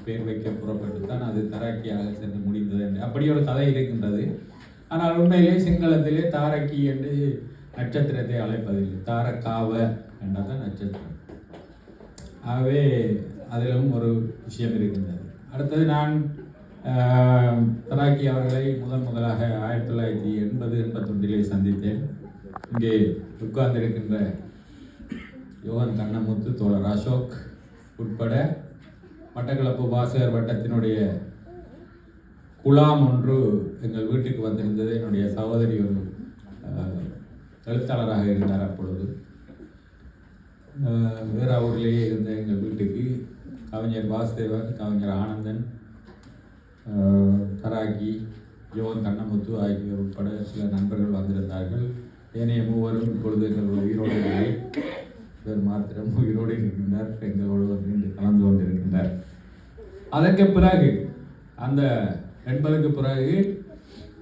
பெயர் வைக்க புறப்பட்டு தான் அது தராக்கியாக சென்று முடிந்தது என்று அப்படி ஒரு கதை இருக்கின்றது. ஆனால் உண்மையிலே சிங்களத்திலே தாரக்கி என்று நட்சத்திரத்தை அழைப்பதில்லை, தாரக்காவ என்றதான் நட்சத்திரம். ஆகவே அதிலும் ஒரு விஷயம் இருக்கின்றது. அடுத்தது நான் தராக்கி அவர்களை முதலாக 1980-81 சந்தித்தேன். இங்கே உட்கார்ந்திருக்கின்ற யோகன் கண்ணமுத்து, தோழர் அசோக் உட்பட மட்டக்களப்பு வாசகர் வட்டத்தினுடைய குலாம் ஒன்று எங்கள் வீட்டுக்கு வந்திருந்தது. என்னுடைய சகோதரி ஒரு எழுத்தாளராக இருந்தார். அப்பொழுது வேற ஊர்லேயே இருந்த எங்கள் வீட்டுக்கு கவிஞர் வாசுதேவன், கவிஞர் ஆனந்தன், தராக்கி, யோகன் கண்ணமுத்து ஆகியோர் உட்பட சில நண்பர்கள் வந்திருந்தார்கள். ஏனைய மூவரும் இப்பொழுது எங்கள் உயிரோடு இல்லை, இவர் மாத்திரம் உயிரோடு இருக்கின்றார், எங்களோடு வந்து கலந்து கொண்டிருக்கின்றார். அதற்கு பிறகு அந்த 80க்கு பிறகு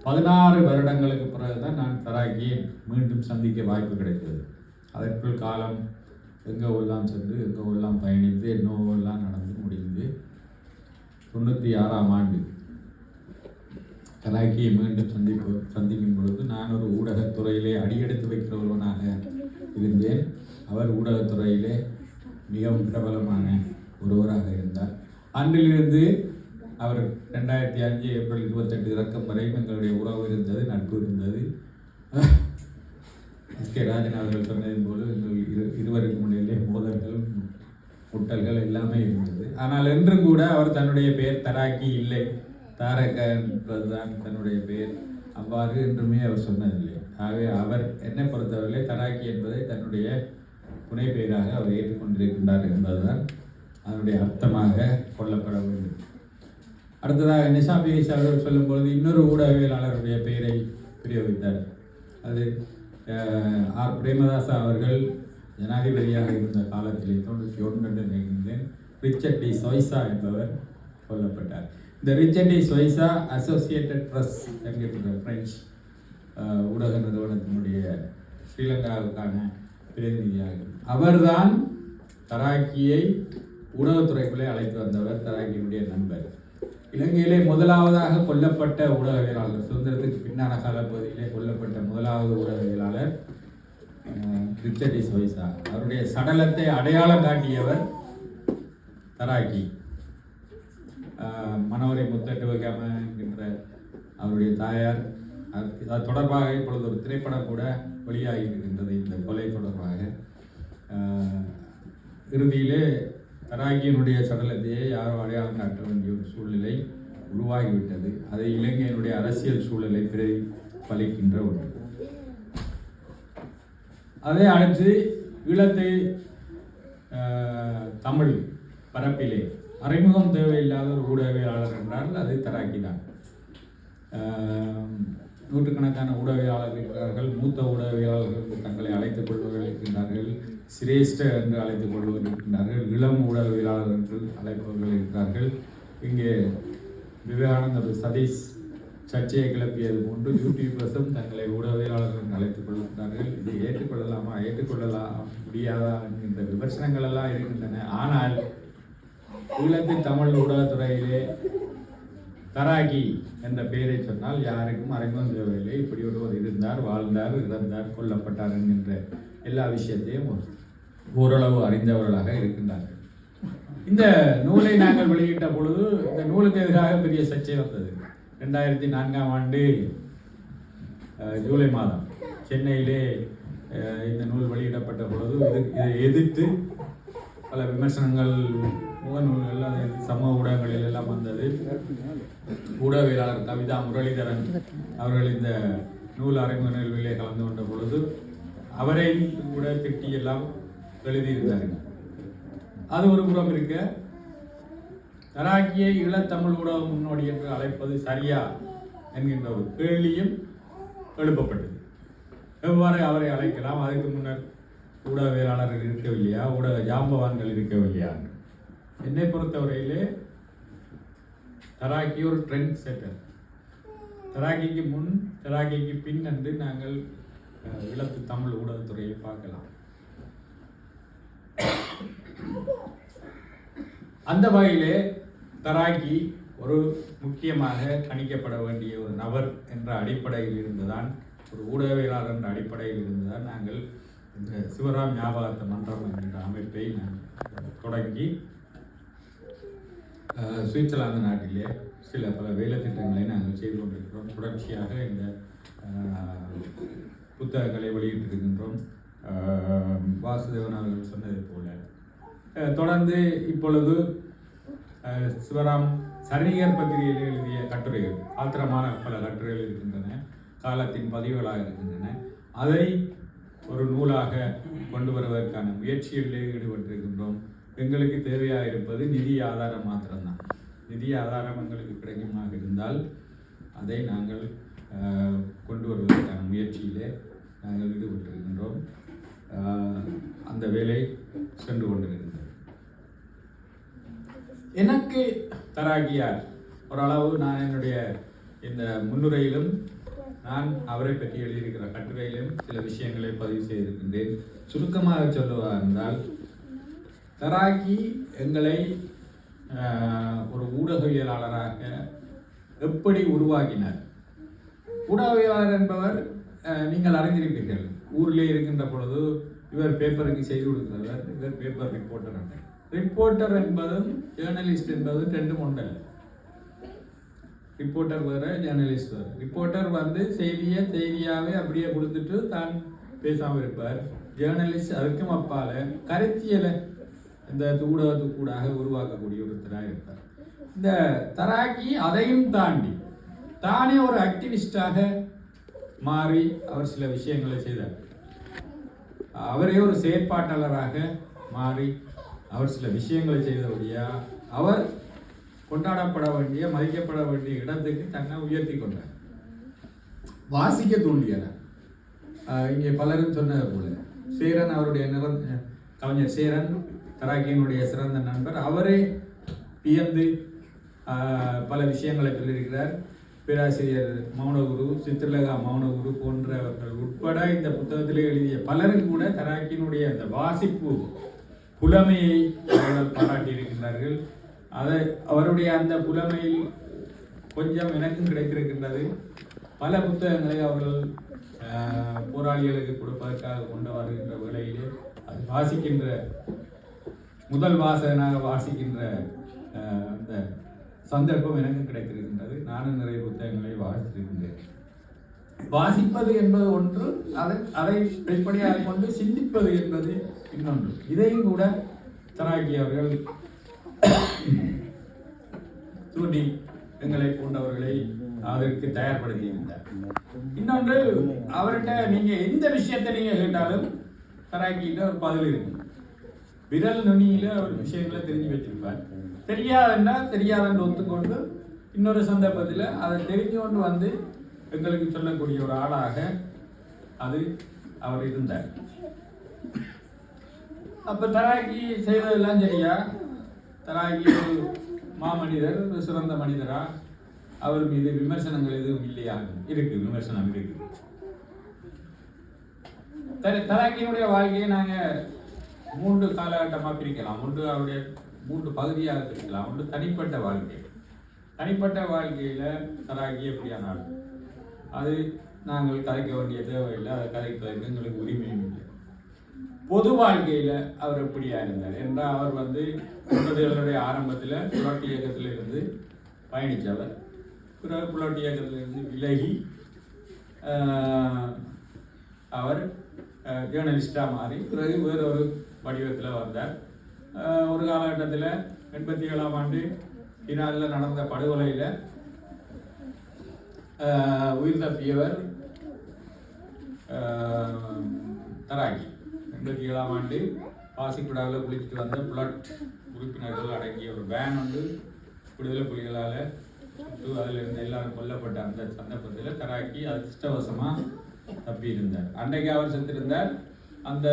16 வருடங்களுக்கு பிறகுதான் நான் தராக்கியை மீண்டும் சந்திக்க வாய்ப்பு கிடைத்தது. அதற்குள் காலம் எங்கெல்லாம் சென்று எங்கெல்லாம் பயணித்து என்னவெல்லாம் நடந்து முடிந்து 96ஆம் ஆண்டு தராக்கியை மீண்டும் சந்திக்கும் பொழுது நான் ஒரு ஊடகத்துறையிலே அடியெடுத்து வைக்கிற ஒருவனாக இருந்தேன். அவர் ஊடகத்துறையிலே மிகவும் பிரபலமான ஒருவராக இருந்தார். அன்றிலிருந்து அவர் 2005 ஏப்ரல் 28 இறக்கம் வரையும் எங்களுடைய உறவு இருந்தது, நட்பு இருந்தது. எஸ்.கே. ராஜன் அவர்கள் சொன்னதின் போது எங்கள் இருவருக்கு முன்னிலே மோதல்கள், முட்டல்கள் எல்லாமே இருந்தது. ஆனால் என்றும் கூட அவர் தன்னுடைய பெயர் தராக்கி இல்லை, தாரக என்பதுதான் தன்னுடைய பெயர், அவ்வாறு என்றுமே அவர் சொன்னதில்லை. ஆகவே அவர் என்னை பொறுத்தவரையிலே தராக்கி என்பதை தன்னுடைய புனை பெயராக அவர் ஏற்றுக்கொண்டிருக்கின்றார் என்பதுதான் அதனுடைய அர்த்தமாக கொள்ளப்பட வேண்டும். அடுத்ததாக நிசாபிகேஷ் அவர்கள் சொல்லும்பொழுது இன்னொரு ஊடகவியலாளருடைய பெயரை பிரயோகித்தார். அது ஆர் பிரேமதாசா அவர்கள் ஜனாதிபதியாக இருந்த காலத்திலே 91 என்று நினைக்கின்றேன் ரிச்சர்ட் டி சொய்சா என்பவர் கொல்லப்பட்டார். இந்த Richard de Soysa Associated Press என்கின்ற பிரெஞ்சு ஊடக நிறுவனத்தினுடைய ஸ்ரீலங்காவுக்கான பிரதிநிதியாக அவர்தான் தராக்கியை ஊடகத்துறைக்குள்ளே அழைத்து வந்தவர். தராக்கியினுடைய நண்பர். இலங்கையிலே முதலாவதாக கொல்லப்பட்ட ஊடகவியலாளர், சுதந்திரத்துக்கு பின்னான காலப்பகுதியிலே கொல்லப்பட்ட முதலாவது ஊடகவியலாளர் ரிச்சர்ட் டி சொய்சா. அவருடைய சடலத்தை அடையாளம் காட்டியவர் தராக்கி. மனோரை முத்தட்டு வைக்காம என்கின்ற அவருடைய தாயார். அது தொடர்பாக இப்பொழுது ஒரு திரைப்படம் கூட வெளியாகி இருக்கின்றது. இந்த கொலை தொடர்பாக இறுதியிலே தராக்கியினுடைய சடலத்தையே யாரோ அடையாளம் காட்ட வேண்டிய ஒரு சூழ்நிலை உருவாகிவிட்டது. அது இலங்கையினுடைய அரசியல் சூழலை பிரதிபலிக்கின்ற ஒன்று. அதை அடுத்து ஈழத்தை தமிழ் பரப்பிலே அறிமுகம் தேவையில்லாத ஒரு ஊடகவியலாளர் என்றால் அது தராக்கி தான். நூற்றுக்கணக்கான ஊடகவியலாளர்கள் இருக்கிறார்கள். மூத்த ஊடகவியலாளர்கள் தங்களை அழைத்துக் கொள்பவர்கள் இருக்கின்றார்கள். சிரேஷ்ட என்று அழைத்துக் கொள்பவர்கள் இருக்கின்றார்கள். இளம் ஊடகவியலாளர் என்று அழைப்பவர்கள் இருக்கிறார்கள். இங்கே விவேகானந்தர் சதீஷ் சர்ச்சையை கிளப்பியது போன்று யூடியூபர்ஸும் தங்களை ஊடகவியலாளர்கள் என்று அழைத்துக் கொள்கின்றார்கள். இதை ஏற்றுக்கொள்ளலாமா, ஏற்றுக்கொள்ளலாம் முடியாதா என்கின்ற விமர்சனங்கள் எல்லாம் இருக்கின்றன. ஆனால் ஈழத்தின் தமிழ் ஊடகத்துறையிலே தராக்கி என்ற பெயரை சொன்னால் யாருக்கும் அறிமுகம் தேவையில்லை. இப்படி ஒருவர் இருந்தார், வாழ்ந்தார், இறந்தார், கொல்லப்பட்டார் என்கின்ற எல்லா விஷயத்தையும் ஓரளவு அறிந்தவர்களாக இருக்கின்றார்கள். இந்த நூலை நாங்கள் வெளியிட்ட பொழுது இந்த நூலுக்கு எதிராக பெரிய சர்ச்சை வந்தது. 2004ஆம் ஆண்டு ஜூலை மாதம் சென்னையிலே இந்த நூல் வெளியிடப்பட்ட பொழுது இதை எதிர்த்து பல விமர்சனங்கள் முகநூல்கள், அது சமூக ஊடகங்களில் எல்லாம் வந்தது. ஊடகவியலாளர் கவிதா முரளிதரன் அவர்கள் இந்த நூல் அறிமுக நிகழ்விலே கலந்து கொண்ட பொழுது அவரை கூட திட்டி எல்லாம் எழுதியிருந்தார்கள். அது ஒரு புறம் இருக்க, தராக்கியை ஈழத்தமிழ் ஊடக முன்னோடி என்று அழைப்பது சரியா என்கின்ற ஒரு கேள்வியும் எழுப்பப்பட்டது. எவ்வாறு அவரை அழைக்கலாம்? அதுக்கு முன்னர் ஊடகவியலாளர்கள் இருக்கவில்லையா? ஊடக ஜாம்பவான்கள் இருக்கவில்லையா? என்னை பொறுத்தவரையிலே தராக்கி ஒரு ட்ரெண்ட் செட்டர். தராக்கிக்கு முன், தராக்கிக்கு பின் என்று நாங்கள் ஈழத்து தமிழ் ஊடகத்துறையை பார்க்கலாம். அந்த வகையிலே தராக்கி ஒரு முக்கியமாக கணிக்கப்பட வேண்டிய ஒரு நபர் என்ற அடிப்படையில் இருந்துதான், ஒரு ஊடகவியலாளர் என்ற அடிப்படையில் இருந்துதான் நாங்கள் இந்த சிவராம் ஞாபகார்த்த மன்றம் என்ற அமைப்பை தொடங்கி சுவிட்சர்லாந்து நாட்டிலே பல வேலை திட்டங்களை நாங்கள் செய்து கொண்டிருக்கிறோம். தொடர்ச்சியாக இந்த புத்தகங்களை வெளியிட்டிருக்கின்றோம். வாசுதேவன் அவர்கள் சொன்னது போல தொடர்ந்து இப்பொழுது சிவராம் சரணிகர் பத்திரிகையில் எழுதிய கட்டுரைகள், ஆத்திரமான பல கட்டுரைகள் இருக்கின்றன, காலத்தின் பதிவுகளாக இருக்கின்றன. அதை ஒரு நூலாக கொண்டு வருவதற்கான முயற்சிகளிலே ஈடுபட்டிருக்கின்றோம். எங்களுக்கு தேவையாக இருப்பது நிதி ஆதாரம் மாத்திரம்தான். நிதி ஆதாரம் எங்களுக்கு கிடைக்குமாக இருந்தால் அதை நாங்கள் கொண்டு வருவதற்கான முயற்சியிலே நாங்கள் ஈடுபட்டிருக்கின்றோம். அந்த வேலை சென்று கொண்டிருக்கின்றது. எனக்கு தராக்கியார் ஓரளவு நான் என்னுடைய இந்த முன்னுரையிலும் நான் அவரை பற்றி எழுதியிருக்கிற கட்டுரையிலும் சில விஷயங்களை பதிவு செய்திருக்கின்றேன். சுருக்கமாக சொல்லுவா என்றால், தராக்கி எங்களை ஒரு ஊடகவியலாளராக எப்படி உருவாக்கினார். ஊடகவியலாளர் என்பவர் நீங்கள் அறிந்திருப்பீர்கள். ஊரிலே இருக்கின்ற பொழுது இவர் பேப்பருக்கு செய்து கொடுக்கிறவர், இவர் பேப்பர் ரிப்போர்ட்டர் என்றார். ரிப்போர்ட்டர் என்பதும் ஜேர்னலிஸ்ட் என்பதும் ரெண்டும் ஒன்றல்ல. ரிப்போர்ட்டர் வேறு, ஜேர்னலிஸ்ட் வேறு. ரிப்போர்ட்டர் வந்து செய்தியாகவே அப்படியே கொடுத்துட்டு தான் பேசாமல் இருப்பார். ஜேர்னலிஸ்ட் அதுக்கும் அப்பால கருத்தியலை இந்த ஊடகத்துக்கூடாக உருவாக்கக்கூடிய ஒருத்தராக இருப்பார். இந்த தராக்கி அதையும் தாண்டி தானே ஒரு ஆக்டிவிஸ்டாக மாறி அவர் சில விஷயங்களை செய்தார். அவரே ஒரு செயற்பாட்டாளராக மாறி அவர் சில விஷயங்களை செய்தபடியா அவர் கொண்டாடப்பட வேண்டிய மதிக்கப்பட வேண்டிய இடத்துக்கு தன்னை உயர்த்தி கொண்டார். வாசிக்க தூண்டியவர். இங்கே பலரும் சொன்னது போல சேரன் அவருடைய கவிஞர் சேரன் தராக்கியினுடைய சிறந்த நண்பர். அவரே வியந்து பல விஷயங்களை சொல்லியிருக்கிறார். பேராசிரியர் மௌனகுரு, சித்திரலேகா மௌனகுரு போன்றவர்கள் உட்பட இந்த புத்தகத்திலே எழுதிய பலரும் கூட தராக்கியினுடைய அந்த வாசிப்பு புலமையை அவர்கள் பாராட்டியிருக்கின்றார்கள். அதை அவருடைய அந்த புலமையில் கொஞ்சம் எனக்கும் கிடைத்திருக்கின்றது. பல புத்தகங்களை அவர்கள் போராளிகளுக்கு கொடுப்பதற்காக கொண்டு வருகின்ற வேளையிலே அது வாசிக்கின்ற முதல் வாசகனாக வாசிக்கின்ற அந்த சந்தர்ப்பம் எனக்கு கிடைத்திருக்கின்றது. நானும் நிறைய புத்தகங்களை வாசித்திருக்கின்றேன். வாசிப்பது என்பது ஒன்று, அதை வெளிப்படையாக கொண்டு சிந்திப்பது என்பது இன்னொன்று. இதையும் கூட தராக்கி அவர்கள் தூண்டி எங்களை போன்றவர்களை அதற்கு தயார்படுத்தியிருந்தார். இன்னொன்று, அவர்கிட்ட நீங்க எந்த விஷயத்தை நீங்க கேட்டாலும் தராக்கிட்ட ஒரு பதில் இருக்கும். விரல் நுனியில ஒரு விஷயங்களை தெரிஞ்சு வச்சிருப்பார். தெரியாதுன்னா தெரியாதுன்னு ஒத்துக்கொண்டு இன்னொரு சந்தர்ப்பத்தில் அதை தெரிஞ்சு கொண்டு வந்து எங்களுக்கு சொல்லக்கூடிய ஒரு ஆளாக அது அவர் இருந்தார். அப்ப தராக்கி செய்ததெல்லாம் சரியா? தராக்கி ஒரு மாமனிதர், ஒரு சிறந்த மனிதரா? அவர் மீது விமர்சனங்கள் எதுவும் இல்லையா? இருக்கு, விமர்சனம் இருக்கு. தராக்கியினுடைய வாழ்க்கையை நாங்க 3 காலகட்டமாக பிரிக்கலாம். அவருடைய 3 பகுதியாக பிரிக்கலாம். ஒன்று தனிப்பட்ட வாழ்க்கை. தனிப்பட்ட வாழ்க்கையில தராக்கி எப்படியானாலும் அது நாங்கள் கதைக்க வேண்டிய தேவையில்லை, அதை கதைப்பதற்கு எங்களுக்கு உரிமையும் இல்லை. பொது வாழ்க்கையில அவர் எப்படியா இருந்தார் என்றால், அவர் 80களுடைய ஆரம்பத்தில் புலாட்டி இயக்கத்தில் இருந்து பயணித்தவர். பிறகு புலாட்டி இயக்கத்திலிருந்து விலகி அவர் ஜேர்னலிஸ்டாக மாறி பிறகு வேறொரு வடிவத்தில் வந்தார். ஒரு காலகட்டத்தில் 87ஆம் ஆண்டு ஈரானில் நடந்த படுகொலையில் உயிர் தப்பியவர் தராக்கி. 87ஆம் ஆண்டு பாசிக்குடாவில் குளிச்சுட்டு வந்த புலட் உறுப்பினர்கள் அடங்கிய ஒரு வேன் விடுதலை புலிகளால் அதில் இருந்து எல்லாரும் கொல்லப்பட்ட அந்த சந்தர்ப்பத்தில் தராக்கி அதிர்ஷ்டவசமாக தப்பி இருந்தார். அன்றைக்கு அவர் செத்திருந்தார். அந்த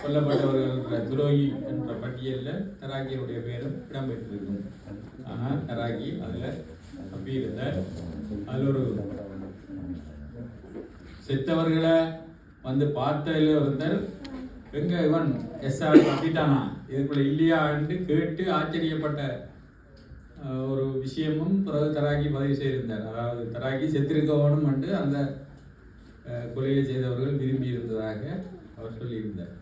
கொல்லப்பட்டவர்கள் துரோகி என்ற பட்டியலில் தராக்கியுடைய பேரும் இடம்பெற்றிருக்கும். ஆனால் தராக்கி அதில் தப்பி இருந்தார். அதில் ஒரு செத்தவர்களை பார்த்ததில் இருந்தார். எங்க இவன் எஸ்ஆர் தப்பிட்டானா, இதுக்குள்ள இல்லையான்னு கேட்டு ஆச்சரியப்பட்ட ஒரு விஷயமும் பிறகு தராக்கி பதிவு செய்திருந்தார். அதாவது தராக்கி செத்திருக்கவனும் அந்த கொலையை செய்தவர்கள் விரும்பி இருந்ததாக அவர் சொல்லியிருந்தார்.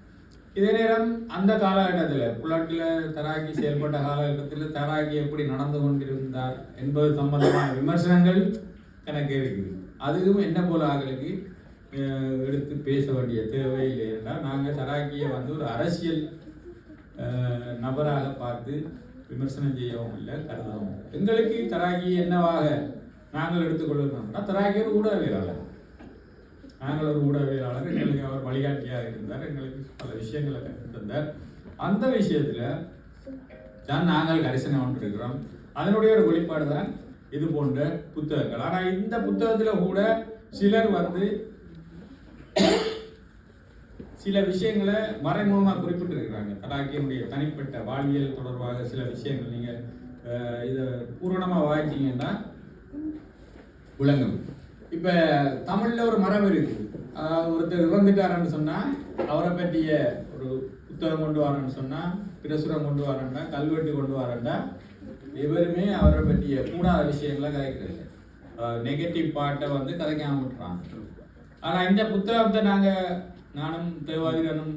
இதே நேரம் அந்த காலகட்டத்தில் புலாட்டில் தராக்கி செயல்பட்ட காலகட்டத்தில் தராக்கி எப்படி நடந்து கொண்டிருந்தார் என்பது சம்பந்தமான விமர்சனங்கள் கணக்கு இருக்குது. அதுவும் என்ன போல ஆகளுக்கு எடுத்து பேச வேண்டிய தேவையில்லை என்றால், நாங்கள் தராக்கியை ஒரு அரசியல் நபராக பார்த்து விமர்சனம் செய்யவும் இல்லை, கருதவும் இல்லை. எங்களுக்கு தராக்கி என்னவாக நாங்கள் எடுத்துக்கொள்ளணும்னா, தராக்கி ஒரு ஊடகவியலாளர். நாங்கள் ஒரு ஊடகவியலாளர். எங்களுக்கு அவர் வழிகாட்டியாக இருந்தார். எங்களுக்கு பல விஷயங்களை கற்றுத்தந்தார். அந்த விஷயத்தில் தான் நாங்கள் கரிசனை கொண்டிருக்கிறோம். அதனுடைய ஒரு வெளிப்பாடு தான் இது போன்ற புத்தகங்கள். ஆனால் இந்த புத்தகத்தில் கூட சிலர் சில விஷயங்களை மறைமுகமாக குறிப்பிட்டிருக்கிறாங்க. தராக்கியினுடைய தனிப்பட்ட வாழ்வியல் தொடர்பாக சில விஷயங்கள் நீங்கள் இதை பூரணமாக வாய்ச்சிங்கன்னா விளங்கும். இப்போ தமிழில் ஒரு மரபு இருக்குது. ஒருத்தர் இறந்துட்டாருன்னு சொன்னால் அவரை பற்றிய ஒரு புத்தகம் கொண்டு வரேன்னு சொன்னால், பிரசுரம் கொண்டு வரேன்டா, கல்வெட்டு கொண்டு வரேன்டா, எவருமே அவரை பற்றிய கூடாத விஷயங்களை கதைக்கிறது. நெகட்டிவ் பார்ட்டை கதைக்காம விட்டுறாங்க. ஆனால் இந்த புத்தகத்தை நானும் தேவாதிரனும்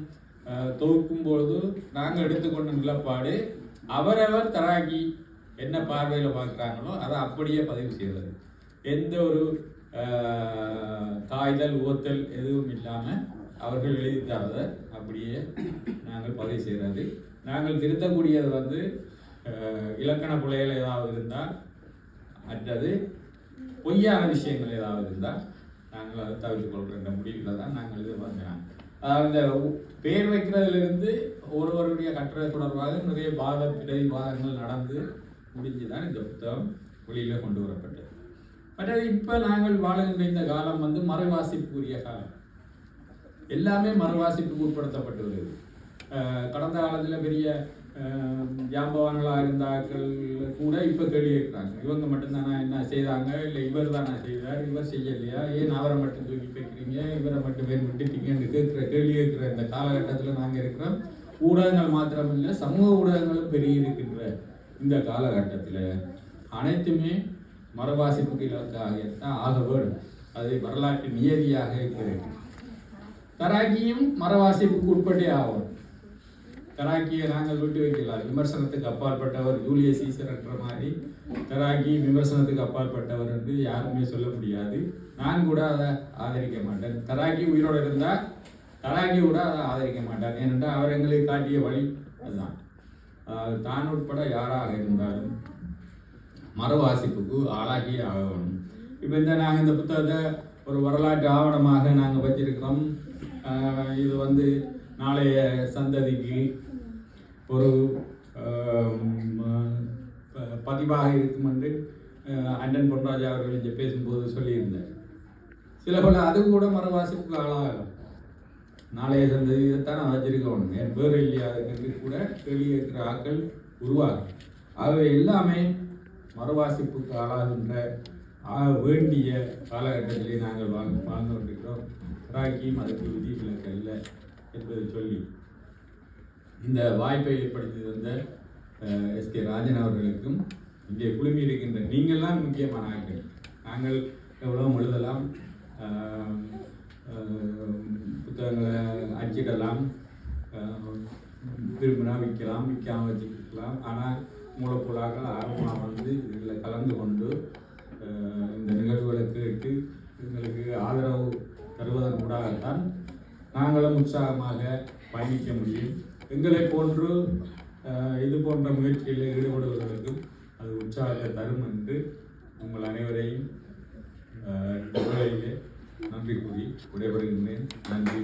தொகுக்கும் பொழுது நாங்கள் எடுத்துக்கொண்ட நிலப்பாடு, அவரவர் தராக்கி என்ன பார்வையில் பார்க்குறாங்களோ அதை அப்படியே பதிவு செய்வது. எந்த ஒரு காய்தல் ஓத்தல் எதுவும் இல்லாமல் அவர்கள் எழுதி தரதை அப்படியே நாங்கள் பதிவு செய்கிறது. நாங்கள் திருத்தக்கூடியது இலக்கண பிழைகள் ஏதாவது இருந்தால், மற்றது பொய்யான விஷயங்கள் ஏதாவது இருந்தால் நாங்கள் அதை தவிர்த்து கொள்கின்ற முடிவில் தான் நாங்கள் இது பண்ணுறோம். அதாவது இந்த பேர் வைக்கிறதுலேருந்து ஒருவருடைய கட்டுரை தொடர்பாக நிறைய பிரதிவாதங்கள் நடந்து முடிஞ்சு தான் இந்த புத்தகம் வெளியில் கொண்டு வரப்பட்டது. மற்றது இப்போ நாங்கள் வாழுகின்ற இந்த காலம் வந்து மறுவாசிப்புக்குரிய காலம். எல்லாமே மறுவாசிப்புக்கு உட்படுத்தப்பட்டு வருது. கடந்த காலத்தில் பெரிய ஜாம்பவான்களாக இருந்தார்கள் கூட இப்போ கேள்வி கேட்குறாங்க, இவங்க மட்டும்தானா என்ன செய்தாங்க, இல்லை இவர் தானா செய்தார், இவர் செய்யலையா, ஏன் அவரை மட்டும் தூக்கி வைக்கிறீங்க, இவரை மட்டும் வேறு விட்டுட்டீங்கன்னு கேள்வி கேட்குற இந்த காலகட்டத்தில் நாங்கள் இருக்கிறோம். ஊடகங்கள் மாத்திரமில்லை, சமூக ஊடகங்களும் பெருகி இருக்கின்ற இந்த காலகட்டத்தில் அனைத்துமே மறுவாசிப்புக்கு இலக்காகத்தான் ஆக வேண்டும். அது வரலாற்று நியதியாக இருக்கிறது. தராக்கியும் மறுவாசிப்புக்கு உட்பட்டே ஆகும். தராக்கியை நாங்கள் விட்டு வைக்கலாம். விமர்சனத்துக்கு அப்பாற்பட்டவர் ஜூலியஸ் சீசர் என்ற மாதிரி தராக்கி விமர்சனத்துக்கு அப்பாற்பட்டவர் என்று யாருமே சொல்ல முடியாது. நான் கூட அதை ஆதரிக்க மாட்டேன். தராக்கி உயிரோடு இருந்தால் தராக்கி கூட அதை ஆதரிக்க மாட்டார். ஏனென்றால் அவர் எங்களுக்கு காட்டிய வழி அதுதான். தான் உட்பட யாராக இருந்தாலும் மறுவாசிப்புக்கு ஆளாகி ஆகணும். இப்போ நாங்கள் இந்த புத்தகத்தை ஒரு வரலாற்று ஆவணமாக நாங்கள் வச்சிருக்கிறோம். இது வந்து நாளைய சந்ததிக்கு ஒரு பதிவாக இருக்கும் என்று அண்டன் பொன்ராஜா அவர்கள் இங்கே பேசும்போது சொல்லியிருந்தார். சில பல அது கூட மறுவாசிப்புக்கு ஆளாகலாம். நாளைய சந்ததி இதைத்தான் நான் வச்சிருக்கணும், என் பேர் இல்லையா அதுக்கு கூட கேள்வி கேட்கிற ஆக்கள் உருவாகும். ஆகவே எல்லாமே மறுவாசிப்புக்கு ஆளாகின்ற வேண்டிய காலகட்டத்திலே நாங்கள் வாழ்ந்து கொண்டிருக்கிறோம். ராக்கியும் அதுக்கு விதிவிலக்கு அல்ல என்பதை சொல்லி இந்த வாய்ப்பை ஏற்படுத்தி தந்த எஸ்கே ராஜன் அவர்களுக்கும் இங்கே குழுமி இருக்கின்ற நீங்கள்லாம் முக்கியமான ஆட்கள். நாங்கள் எவ்வளோ எழுதலாம், புத்தகங்களை அச்சிடலாம், விரும்பினா விற்கலாம், விற்காமல் வச்சுக்கலாம். ஆனால் மூலப்பொருளாக ஆர்வமாக வந்து இதில் கலந்து கொண்டு இந்த நிகழ்வுகளை கேட்டு எங்களுக்கு ஆதரவு தருவதன் கூடாகத்தான் நாங்களும் உற்சாகமாக பயணிக்க முடியும். எங்களை போன்று இது போன்ற முயற்சிகளில் ஈடுபடுவதற்கும் அது உற்சாகத்தை தரும் என்று உங்கள் அனைவரையும் நன்றி கூறி விடைபெறுகின்றேன். நன்றி.